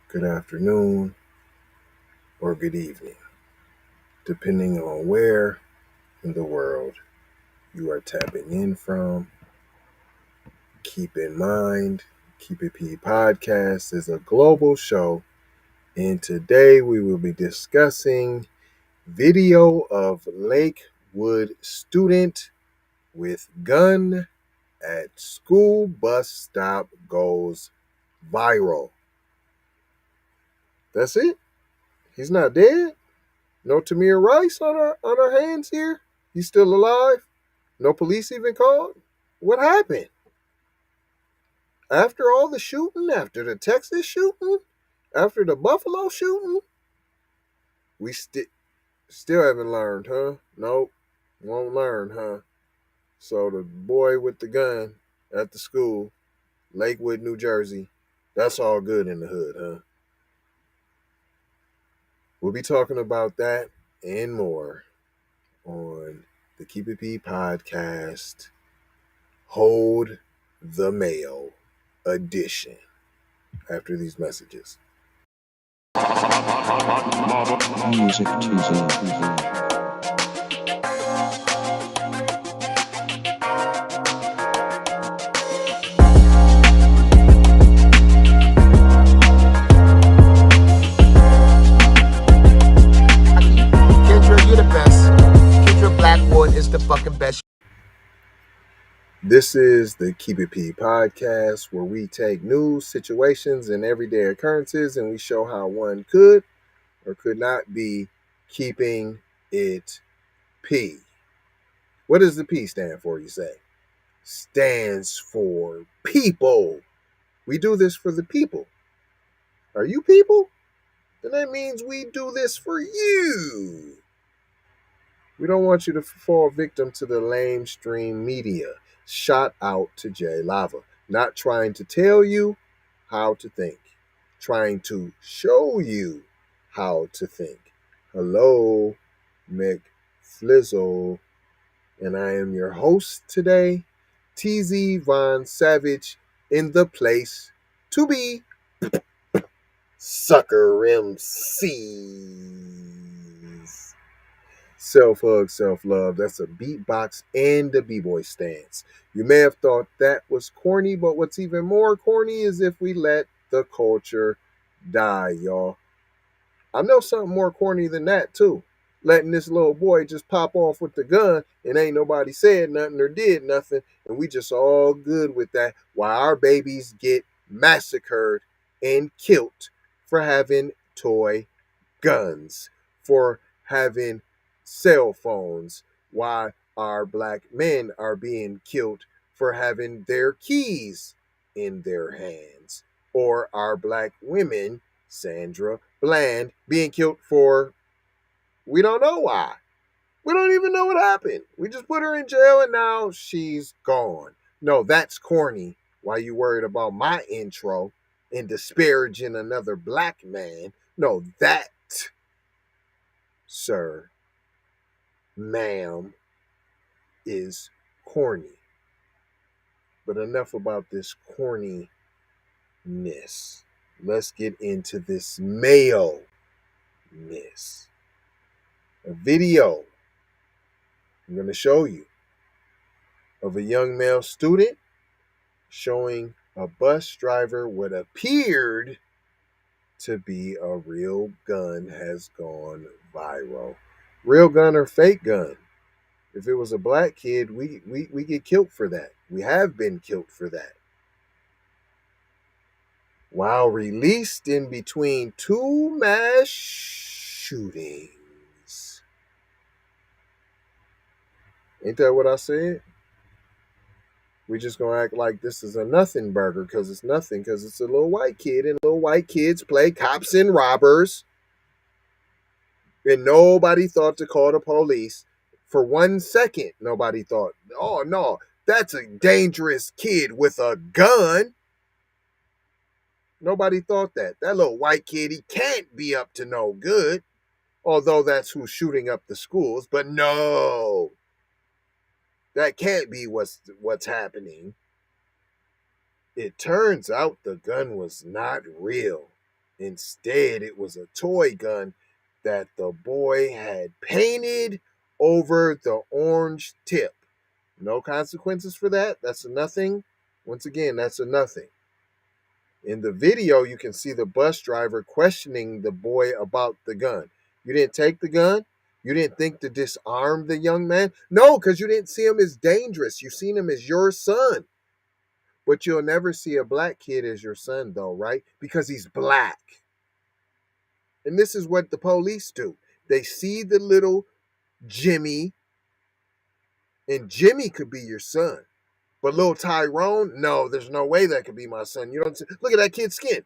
good afternoon, or good evening, depending on where in the world you are tapping in from. Keep in mind, Keep It P Podcast is a global show, and today we will be discussing video of Lakewood student with gun at school bus stop goes viral. That's it? He's not dead? No Tamir Rice on our hands here? He's still alive? No police even called? What happened? After all the shooting, after the Texas shooting, after the Buffalo shooting, we still haven't learned, huh? Nope, won't learn, huh? So the boy with the gun at the school, Lakewood, New Jersey, that's all good in the hood, huh? We'll be talking about that and more on the Keep It P podcast. Hold the Mail edition after these messages. Music teaser. Is the fucking best. This is the Keep It P podcast, where we take news, situations, and everyday occurrences, and we show how one could or could not be keeping it P. What does the P stand for, you say? Stands for people. We do this for the people. Are you people? Then that means we do this for you. We don't want you to fall victim to the lamestream media. Shout out to Jay Lava. Not trying to tell you how to think. Trying to show you how to think. Hello, McFlizzle. And I am your host today, TZ Von Savage, in the place to be. Sucker MCs. Self-hug, self-love. That's a beatbox and a b-boy stance. You may have thought that was corny, but what's even more corny is if we let the culture die, y'all. I know something more corny than that, too. Letting this little boy just pop off with the gun and ain't nobody said nothing or did nothing, and we just all good with that while our babies get massacred and killed for having toy guns, for having cell phones, while our black men are being killed for having their keys in their hands, or our black women, Sandra Bland, being killed for we don't know why. We don't even know what happened. We just put her in jail and now she's gone. No, that's corny. Why you worried about my intro and disparaging another black man? No, that, sir, ma'am, is corny. But enough about this corniness. Let's get into this maleness. A video I'm going to show you of a young male student showing a bus driver what appeared to be a real gun has gone viral. Real gun or fake gun? If it was a black kid, we get killed for that. We have been killed for that. While released in between two mass shootings. Ain't that what I said? We just gonna act like this is a nothing burger because it's nothing, because it's a little white kid and little white kids play cops and robbers. And nobody thought to call the police. For 1 second, nobody thought, oh no, that's a dangerous kid with a gun. Nobody thought that. That little white kid, he can't be up to no good. Although that's who's shooting up the schools. But no, that can't be what's happening. It turns out the gun was not real. Instead, it was a toy gun that the boy had painted over the orange tip. No consequences for that. That's a nothing. Once again, that's a nothing. In the video, you can see the bus driver questioning the boy about the gun. You didn't take the gun? You didn't think to disarm the young man? No, because you didn't see him as dangerous. You've seen him as your son. But you'll never see a black kid as your son, though, right? Because he's black. And this is what the police do. They see the little Jimmy, and Jimmy could be your son. But little Tyrone, no, there's no way that could be my son. You don't look at that kid's skin.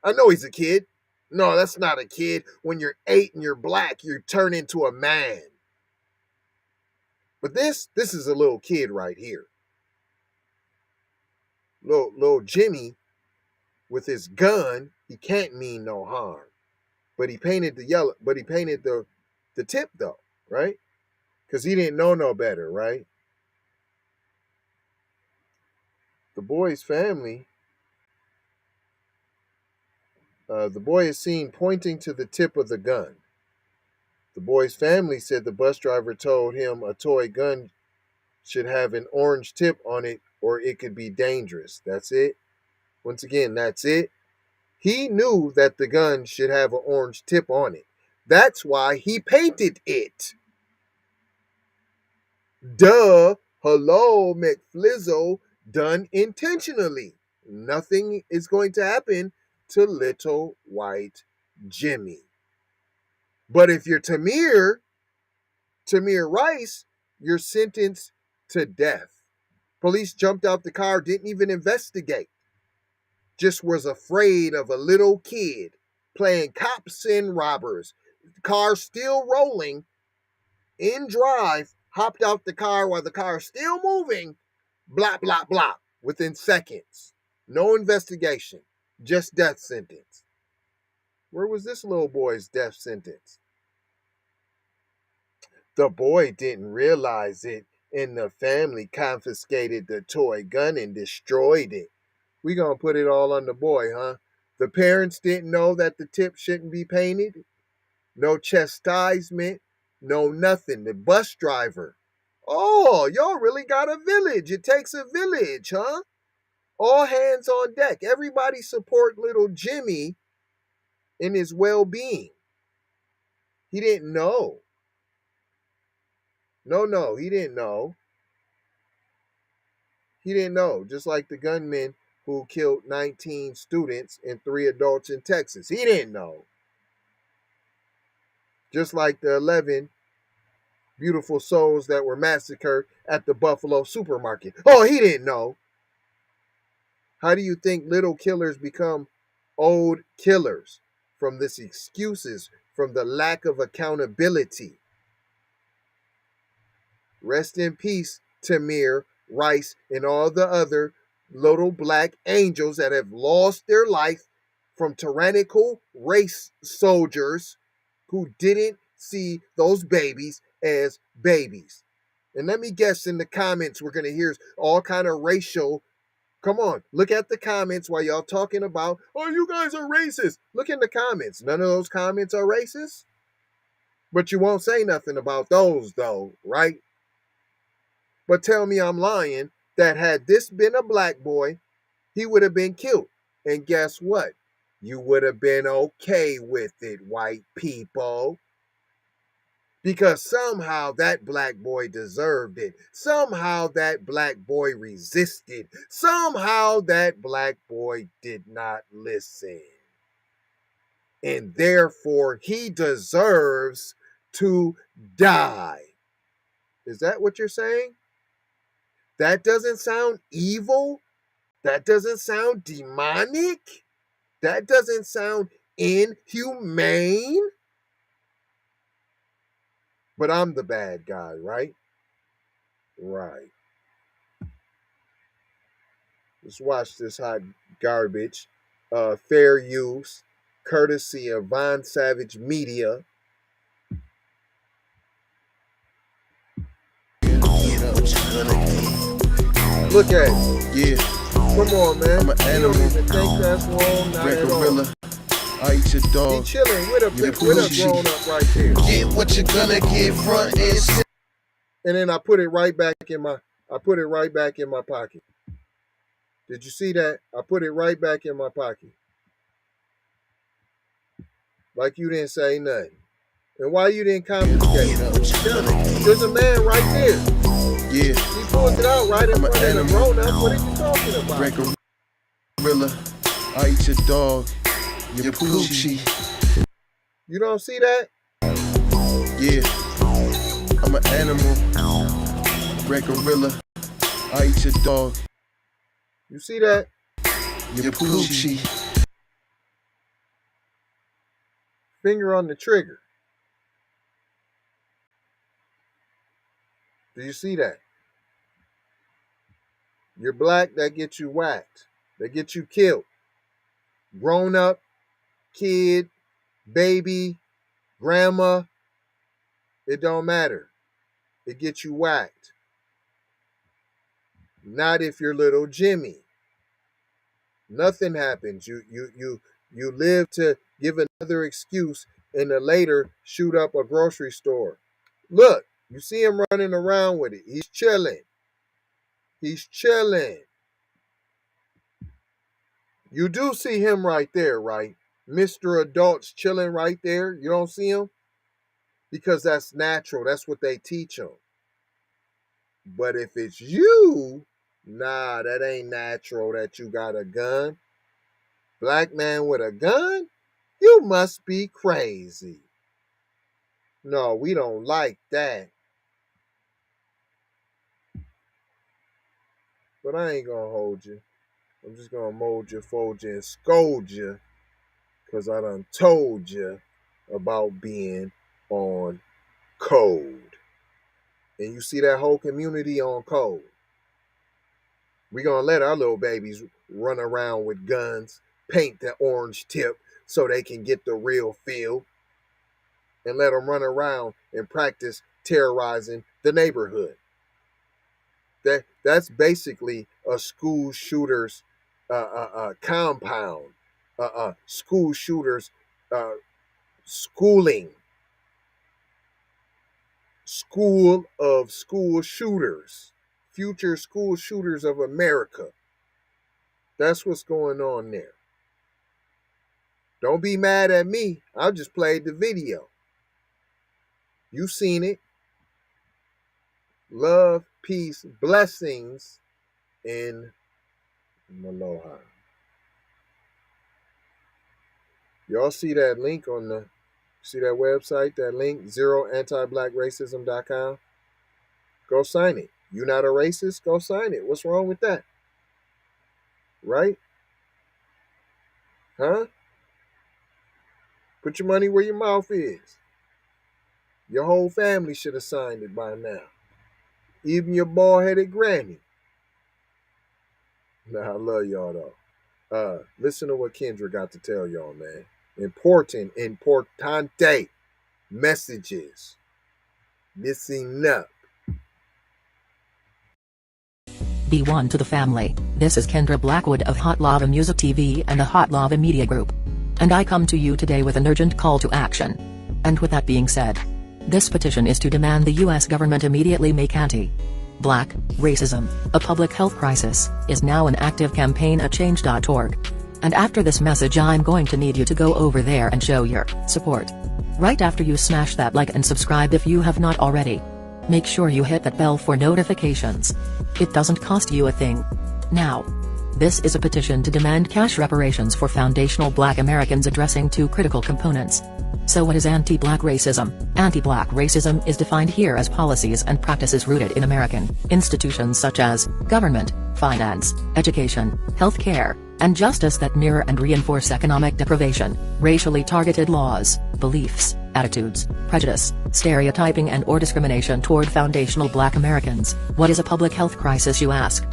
I know he's a kid. No, that's not a kid. When you're 8 and you're black, you turn into a man. But this is a little kid right here. Little Jimmy with his gun, he can't mean no harm. But he painted the tip though, right? Because he didn't know no better, right? The boy's family, the boy is seen pointing to the tip of the gun. The boy's family said the bus driver told him a toy gun should have an orange tip on it or it could be dangerous. That's it. Once again, that's it. He knew that the gun should have an orange tip on it. That's why he painted it. Duh. Hello, McFlizzle. Done intentionally. Nothing is going to happen to little white Jimmy. But if you're Tamir Rice, you're sentenced to death. Police jumped out the car, didn't even investigate. Just was afraid of a little kid playing cops and robbers. The car still rolling, in drive, hopped out the car while the car is still moving, blah, blah, blah, within seconds. No investigation, just death sentence. Where was this little boy's death sentence? The boy didn't realize it, and the family confiscated the toy gun and destroyed it. We gonna put it all on the boy, huh? The parents didn't know that the tip shouldn't be painted. No chastisement, no nothing. The bus driver. Oh, y'all really got a village. It takes a village, huh? All hands on deck. Everybody support little Jimmy in his well-being. He didn't know. No, he didn't know. He didn't know. Just like the gunman who killed 19 students and 3 adults in Texas. He didn't know. Just like the 11 beautiful souls that were massacred at the Buffalo supermarket. Oh, he didn't know. How do you think little killers become old killers? From this excuses, from the lack of accountability. Rest in peace, Tamir Rice and all the other little black angels that have lost their life from tyrannical race soldiers who didn't see those babies as babies. And let me guess, in the comments we're going to hear all kind of racial. Come on, look at the comments while y'all talking about, oh, you guys are racist. Look in the comments. None of those comments are racist. But you won't say nothing about those though, right? But tell me I'm lying that had this been a black boy, he would have been killed. And guess what? You would have been okay with it, white people. Because somehow that black boy deserved it. Somehow that black boy resisted. Somehow that black boy did not listen. And therefore he deserves to die. Is that what you're saying? That doesn't sound evil. That doesn't sound demonic. That doesn't sound inhumane. But I'm the bad guy, right? Right. Let's watch this hot garbage. Fair use, courtesy of Von Savage Media. Look at it. Yeah. Come on, man. I'm an animal. You don't even think that's wrong, not Red at all. gorilla. I eat your He dog. chilling with a pussy. grown up right there. Get what you're gonna get front and center. And then I put it right back in my pocket. Did you see that? I put it right back in my pocket. Like you didn't say nothing. And why you didn't confiscate? There's a man right there. Yeah. He pulled it out right in I'm an front of the animal. grown up. What are you talking about? Red gorilla. I eat your dog. Your poochie. You don't see that? Yeah. I'm an animal. Red gorilla. I eat your dog. You see that? Your poochie. Finger on the trigger. Do you see that? You're black, that gets you whacked. That gets you killed. Grown up, kid, baby, grandma, it don't matter. It gets you whacked. Not if you're little Jimmy. Nothing happens. You live to give another excuse and then later shoot up a grocery store. Look, you see him running around with it. He's chilling. He's chilling. You do see him right there, right? Mr. Adult's chilling right there. You don't see him? Because that's natural. That's what they teach him. But if it's you, nah, that ain't natural that you got a gun. Black man with a gun? You must be crazy. No, we don't like that. But I ain't gonna hold you. I'm just gonna mold you, fold you, and scold you. Because I done told you about being on code. And you see that whole community on code. We're going to let our little babies run around with guns, paint the orange tip so they can get the real feel, and let them run around and practice terrorizing the neighborhood. That's basically a school shooter's compound, school shooters schooling, school of school shooters, future school shooters of America. That's what's going on there. Don't be mad at me. I just played the video. You seen it. Love, peace, blessings in Aloha. Y'all see that link on the, see that website, that link, zeroantiblackracism.com? Go sign it. You not a racist? Go sign it. What's wrong with that? Right? Huh? Put your money where your mouth is. Your whole family should have signed it by now. Even your bald-headed granny. Nah, I love y'all though. Listen to what Kendra got to tell y'all, man. Importante messages. Listen up. Be one to the family. This is Kendra Blackwood of Hot Lava Music TV and the Hot Lava Media Group. And I come to you today with an urgent call to action. And with that being said, this petition is to demand the U.S. government immediately make anti-black racism a public health crisis is now an active campaign at change.org. And after this message I'm going to need you to go over there and show your support. Right after you smash that like and subscribe if you have not already. Make sure you hit that bell for notifications. It doesn't cost you a thing. Now, this is a petition to demand cash reparations for foundational Black Americans addressing two critical components. So what is anti-Black racism? Anti-Black racism is defined here as policies and practices rooted in American institutions such as government, finance, education, healthcare, and justice that mirror and reinforce economic deprivation, racially targeted laws, beliefs, attitudes, prejudice, stereotyping and/or discrimination toward foundational Black Americans. What is a public health crisis, you ask?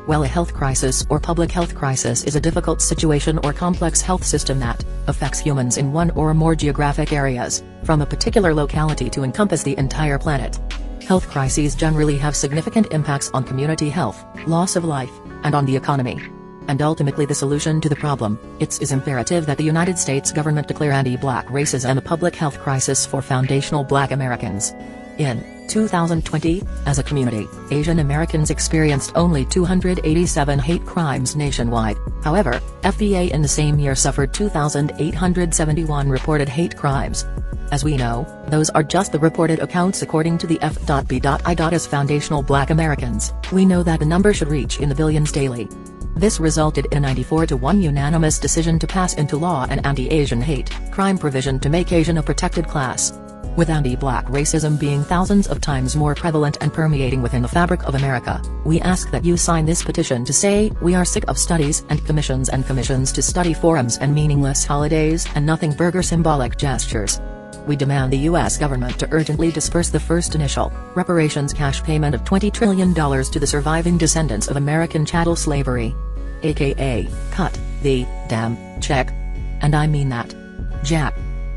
Well, a health crisis or public health crisis is a difficult situation or complex health system that affects humans in one or more geographic areas, from a particular locality to encompass the entire planet. Health crises generally have significant impacts on community health, loss of life, and on the economy. and ultimately the solution to the problem. It is imperative that the United States government declare anti-black racism a public health crisis for foundational black Americans. In 2020, as a community, Asian Americans experienced only 287 hate crimes nationwide. However, FBA in the same year suffered 2,871 reported hate crimes. As we know, those are just the reported accounts according to the F.B.I. As foundational black Americans, we know that the number should reach in the billions daily. This resulted in a 94-1 unanimous decision to pass into law an anti-Asian hate crime provision to make Asian a protected class. With anti-black racism being thousands of times more prevalent and permeating within the fabric of America, we ask that you sign this petition to say we are sick of studies and commissions to study forums and meaningless holidays and nothing burger symbolic gestures. We demand the U.S. government to urgently disperse the first initial reparations cash payment of $20 trillion to the surviving descendants of American chattel slavery. AKA, cut the damn check. And I mean that. Jack.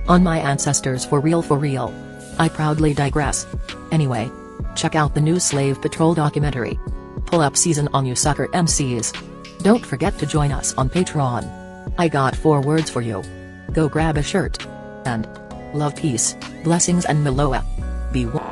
On my ancestors for real for real. I proudly digress. Anyway. Check out the new Slave Patrol documentary. Pull up season on you sucker MCs. Don't forget to join us on Patreon. I got 4 words for you. Go grab a shirt. And love, peace, blessings and Meloa. Be one.